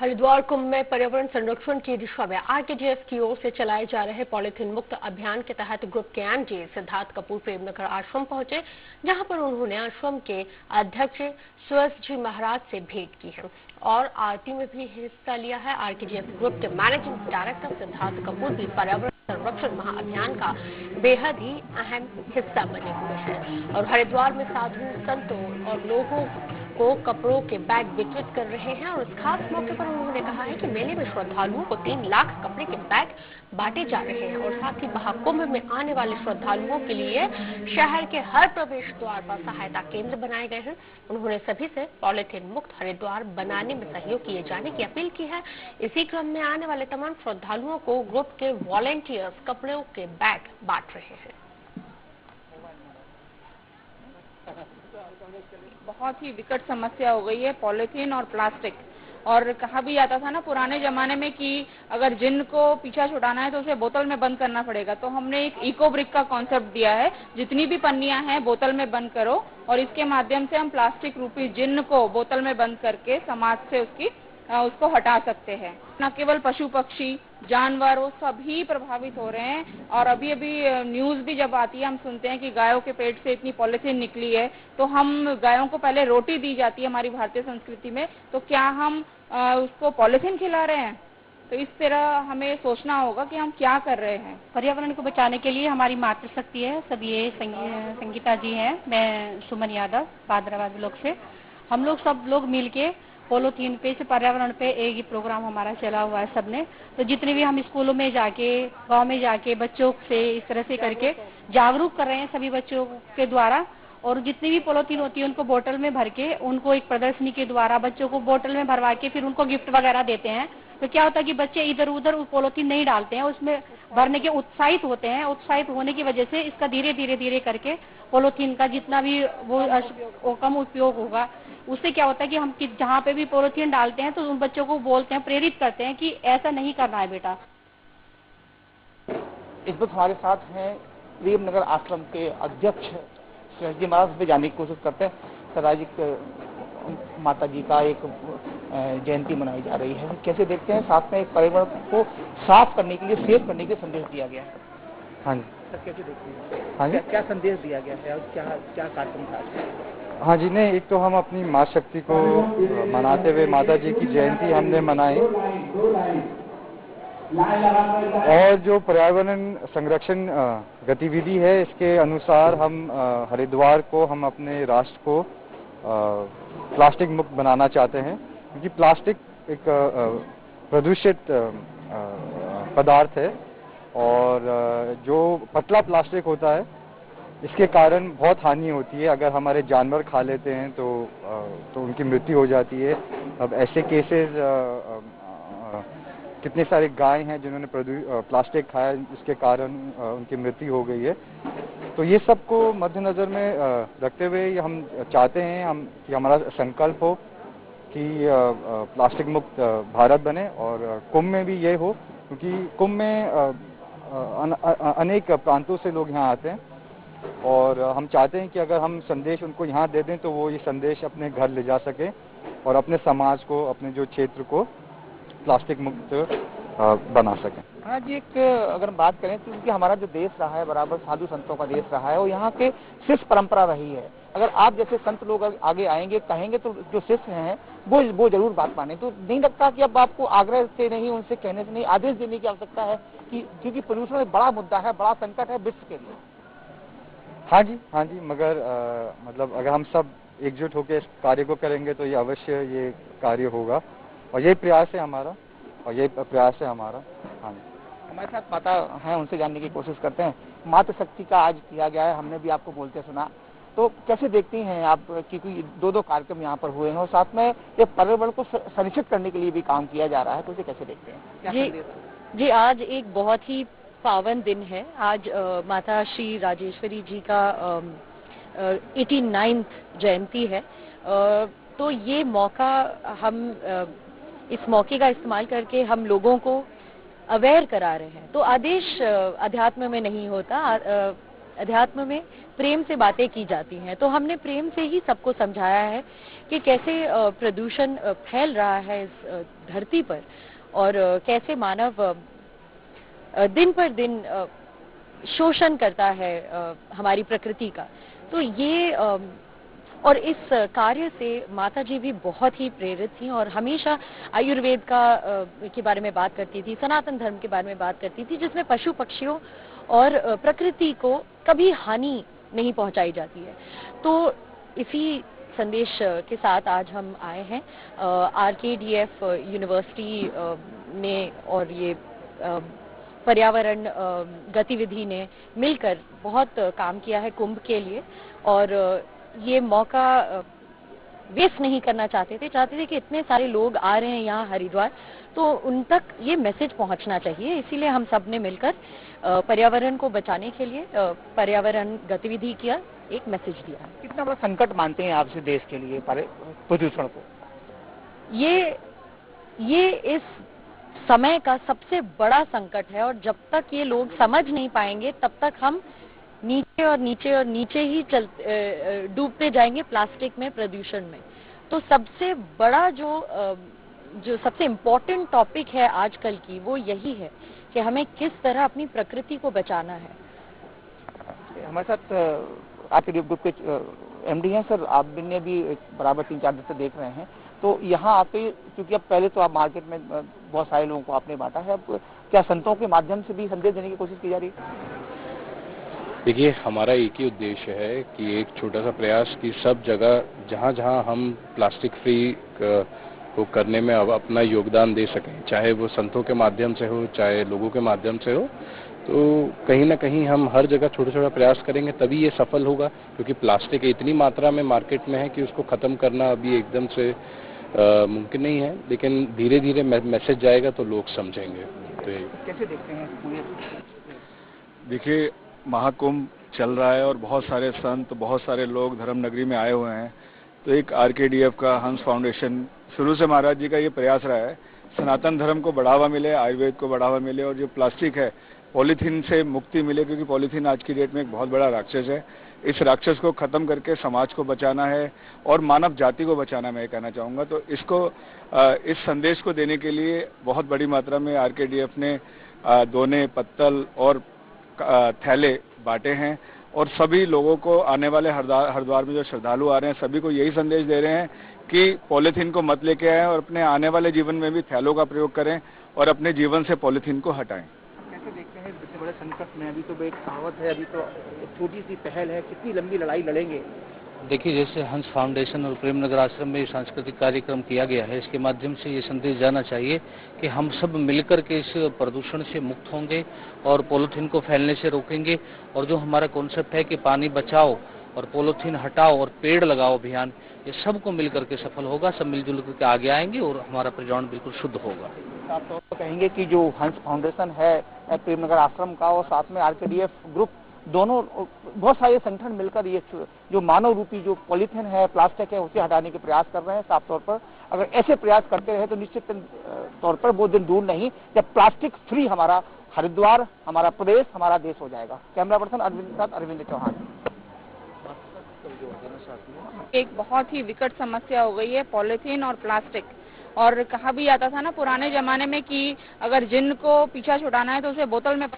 हरिद्वार कुंभ में पर्यावरण संरक्षण की दिशा में आरकेजीएफ की ओर से चलाए जा रहे पॉलिथीन मुक्त अभियान के तहत ग्रुप के एमडी सिद्धार्थ कपूर प्रेमनगर आश्रम पहुंचे, जहां पर उन्होंने आश्रम के अध्यक्ष सुयस जी महाराज से भेंट की है और आरती में भी हिस्सा लिया है। आरकेजीएफ ग्रुप के मैनेजिंग डायरेक्टर सिद्धार्थ कपूर भी पर्यावरण संरक्षण महाअभियान का बेहद ही अहम हिस्सा बने हुए हैं और हरिद्वार में साधु संतों और लोगों को कपड़ों के बैग वितरित कर रहे हैं। और इस खास मौके पर उन्होंने कहा है कि मेले में श्रद्धालुओं को 3 लाख कपड़े के बैग बांटे जा रहे हैं और साथ ही महाकुंभ में आने वाले श्रद्धालुओं के लिए शहर के हर प्रवेश द्वार पर सहायता केंद्र बनाए गए हैं। उन्होंने सभी से पॉलिथीन मुक्त हरिद्वार बनाने में सहयोग किए जाने की अपील की है। इसी क्रम में आने वाले तमाम श्रद्धालुओं को ग्रुप के वॉलंटियर्स कपड़ों के बैग बांट रहे हैं। बहुत ही विकट समस्या हो गई है पॉलिथीन और प्लास्टिक। और कहा भी जाता था ना पुराने जमाने में कि अगर जिन को पीछा छुड़ाना है तो उसे बोतल में बंद करना पड़ेगा। तो हमने एक इको ब्रिक का कॉन्सेप्ट दिया है, जितनी भी पन्नियां हैं बोतल में बंद करो और इसके माध्यम से हम प्लास्टिक रूपी जिन को बोतल में बंद करके समाज से उसको हटा सकते हैं। न केवल पशु पक्षी जानवर वो सभी प्रभावित हो रहे हैं। और अभी न्यूज भी जब आती है हम सुनते हैं कि गायों के पेट से इतनी पॉलिथीन निकली है। तो हम गायों को पहले रोटी दी जाती है हमारी भारतीय संस्कृति में, तो क्या हम उसको पॉलिथीन खिला रहे हैं? तो इस तरह हमें सोचना होगा कि हम क्या कर रहे हैं। पर्यावरण को बचाने के लिए हमारी मातृशक्ति है, सब ये संगीता जी हैं, मैं सुमन यादव बादराबाद ब्लॉक से। हम लोग सब लोग मिलके पॉलिथीन पे से पर्यावरण पे एक प्रोग्राम हमारा चला हुआ है सबने। तो जितने भी हम स्कूलों में जाके गांव में जाके बच्चों से इस तरह से करके जागरूक कर रहे हैं सभी बच्चों के द्वारा। और जितनी भी पॉलिथीन होती है उनको बोतल में भर के उनको एक प्रदर्शनी के द्वारा बच्चों को बोतल में भरवा के फिर उनको गिफ्ट वगैरह देते हैं। तो क्या होता है कि बच्चे इधर उधर पॉलिथीन नहीं डालते हैं, उसमें भरने के उत्साहित होते हैं। उत्साहित होने की वजह से इसका धीरे धीरे करके पॉलिथीन का जितना भी वो कम उपयोग होगा। उससे क्या होता है कि हम जहाँ पे भी पॉलिथीन डालते हैं तो उन बच्चों को बोलते हैं, प्रेरित करते हैं कि ऐसा नहीं करना है बेटा। इस वक्त हमारे साथ हैं प्रेमनगर आश्रम के अध्यक्ष सुयस जी महाराज पे जाने की कोशिश करते हैं। सर, आज माता जी का एक जयंती मनाई जा रही है, कैसे देखते हैं? साथ में एक पर्यावरण को साफ करने के लिए, सेफ करने के लिए संदेश दिया गया है। हाँ जी सर, कैसे देखते हैं? हाँ जी, क्या संदेश दिया गया है और क्या कार्यक्रम था? हाँ जी, नहीं, एक तो हम अपनी माँ शक्ति को मनाते हुए माता जी की जयंती हमने मनाई और जो पर्यावरण संरक्षण गतिविधि है इसके अनुसार हम हरिद्वार को, हम अपने राष्ट्र को प्लास्टिक मुक्त बनाना चाहते हैं। क्योंकि प्लास्टिक एक प्रदूषित पदार्थ है और जो पतला प्लास्टिक होता है इसके कारण बहुत हानि होती है। अगर हमारे जानवर खा लेते हैं तो उनकी मृत्यु हो जाती है। अब ऐसे केसेस कितने सारे गाय हैं जिन्होंने प्लास्टिक खाया, इसके कारण उनकी मृत्यु हो गई है। तो ये सबको मद्देनजर में रखते हुए हम चाहते हैं कि हमारा संकल्प हो कि प्लास्टिक मुक्त भारत बने और कुंभ में भी ये हो, क्योंकि कुंभ में अनेक प्रांतों से लोग यहाँ आते हैं और हम चाहते हैं कि अगर हम संदेश उनको यहाँ दे दें तो वो ये संदेश अपने घर ले जा सके और अपने समाज को, अपने जो क्षेत्र को प्लास्टिक मुक्त बना सकें। हाँ जी, एक अगर हम बात करें तो क्योंकि हमारा जो देश रहा है बराबर साधु संतों का देश रहा है और यहाँ के शिष्य परंपरा रही है। अगर आप जैसे संत लोग आगे आएंगे कहेंगे तो जो शिष्य हैं वो जरूर बात माने। तो नहीं लगता कि अब आपको आग्रह से नहीं, उनसे कहने से नहीं, आदेश देने की आवश्यकता है कि क्योंकि प्रदूषण एक बड़ा मुद्दा है, बड़ा संकट है विश्व के लिए? हाँ जी, मगर मतलब अगर हम सब एकजुट होकर इस कार्य को करेंगे तो ये अवश्य ये कार्य होगा और यही प्रयास है हमारा हाँ जी। हमारे साथ माता हैं, उनसे जानने की कोशिश करते हैं। मातृ शक्ति का आज किया गया है, हमने भी आपको बोलते सुना, तो कैसे देखती हैं आप? क्योंकि 2 कार्यक्रम यहाँ पर हुए हैं और साथ में ये पर्यावरण को सुनिश्चित करने के लिए भी काम किया जा रहा है, तो इसे कैसे देखते हैं? जी, आज एक बहुत ही पावन दिन है। आज माता श्री राजेश्वरी जी का 89th जयंती है। तो ये मौका हम इस मौके का इस्तेमाल करके हम लोगों को अवेयर करा रहे हैं। तो आदेश अध्यात्म में नहीं होता, अध्यात्म में प्रेम से बातें की जाती हैं। तो हमने प्रेम से ही सबको समझाया है कि कैसे प्रदूषण फैल रहा है इस धरती पर और कैसे मानव दिन पर दिन शोषण करता है हमारी प्रकृति का। तो ये और इस कार्य से माताजी भी बहुत ही प्रेरित थी और हमेशा आयुर्वेद के बारे में बात करती थी, सनातन धर्म के बारे में बात करती थी, जिसमें पशु पक्षियों और प्रकृति को कभी हानि नहीं पहुंचाई जाती है। तो इसी संदेश के साथ आज हम आए हैं RKDF यूनिवर्सिटी ने और ये पर्यावरण गतिविधि ने मिलकर बहुत काम किया है कुंभ के लिए और ये मौका वेस्ट नहीं करना चाहते थे कि इतने सारे लोग आ रहे हैं यहाँ हरिद्वार, तो उन तक ये मैसेज पहुंचना चाहिए। इसीलिए हम सब ने मिलकर पर्यावरण को बचाने के लिए पर्यावरण गतिविधि किया, एक मैसेज दिया। कितना बड़ा संकट मानते हैं आपसे देश के लिए प्रदूषण को? ये इस समय का सबसे बड़ा संकट है और जब तक ये लोग समझ नहीं पाएंगे तब तक हम नीचे और नीचे और नीचे ही डूबते जाएंगे प्लास्टिक में, प्रदूषण में। तो सबसे बड़ा जो सबसे इम्पोर्टेंट टॉपिक है आजकल की वो यही है कि हमें किस तरह अपनी प्रकृति को बचाना है। हमारे साथ RKDF ग्रुप के MD हैं सर, आप ने भी बराबर 3-4 दिन से देख रहे हैं, तो यहाँ आके क्योंकि अब पहले तो आप मार्केट में बहुत सारे लोगों को आपने बांटा है, अब क्या संतों के माध्यम से भी संदेश देने की कोशिश की जा रही है? देखिए, हमारा एक ही उद्देश्य है कि एक छोटा सा प्रयास कि सब जगह जहाँ जहाँ हम प्लास्टिक फ्री को करने में अब अपना योगदान दे सकें, चाहे वो संतों के माध्यम से हो, चाहे लोगों के माध्यम से हो, तो कहीं ना कहीं हम हर जगह छोटा छोटा प्रयास करेंगे तभी ये सफल होगा। क्योंकि प्लास्टिक इतनी मात्रा में मार्केट में है कि उसको खत्म करना अभी एकदम से मुमकिन नहीं है, लेकिन धीरे धीरे मैसेज जाएगा तो लोग समझेंगे। तो कैसे देखते हैं पूरे? देखिए, महाकुंभ चल रहा है और बहुत सारे संत, बहुत सारे लोग धर्म नगरी में आए हुए हैं, तो एक RKDF का हंस फाउंडेशन शुरू से महाराज जी का ये प्रयास रहा है सनातन धर्म को बढ़ावा मिले, आयुर्वेद को बढ़ावा मिले और जो प्लास्टिक है पॉलीथीन से मुक्ति मिले, क्योंकि पॉलीथीन आज की डेट में एक बहुत बड़ा राक्षस है। इस राक्षस को खत्म करके समाज को बचाना है और मानव जाति को बचाना, मैं कहना चाहूँगा। तो इस संदेश को देने के लिए बहुत बड़ी मात्रा में RKDF ने दोने, पत्तल और थैले बांटे हैं और सभी लोगों को, आने वाले हरिद्वार में जो श्रद्धालु आ रहे हैं, सभी को यही संदेश दे रहे हैं कि पॉलीथीन को मत लेके आएं और अपने आने वाले जीवन में भी थैलों का प्रयोग करें और अपने जीवन से पॉलीथीन को हटाएं। कैसे देखते हैं इतने बड़े संकट में? अभी तो एक कहावत है, अभी तो एक छोटी सी पहल है, कितनी लंबी लड़ाई लड़ेंगे? देखिए, जैसे हंस फाउंडेशन और प्रेम नगर आश्रम में सांस्कृतिक कार्यक्रम किया गया है, इसके माध्यम से ये संदेश जाना चाहिए कि हम सब मिलकर के इस प्रदूषण से मुक्त होंगे और पॉलीथीन को फैलने से रोकेंगे। और जो हमारा कॉन्सेप्ट है कि पानी बचाओ और पॉलीथीन हटाओ और पेड़ लगाओ अभियान, ये सबको मिलकर के सफल होगा। सब मिलजुल करके आगे आएंगे और हमारा पर्यावरण बिल्कुल शुद्ध होगा। आप तो कहेंगे कि जो हंस फाउंडेशन है प्रेम नगर आश्रम का और साथ में RKDF ग्रुप, दोनों बहुत सारे संगठन मिलकर ये जो मानव रूपी जो पॉलीथीन है, प्लास्टिक है, उसे हटाने के प्रयास कर रहे हैं। साफ तौर पर अगर ऐसे प्रयास करते रहे तो निश्चित तौर पर वो दिन दूर नहीं जब प्लास्टिक फ्री हमारा हरिद्वार, हमारा प्रदेश, हमारा देश हो जाएगा। कैमरा पर्सन अरविंद के साथ अरविंद चौहान। एक बहुत ही विकट समस्या हो गई है पॉलीथीन और प्लास्टिक। और कहा भी जाता था ना पुराने जमाने में कि अगर जिन को पीछा छुड़ाना है तो उसे बोतल में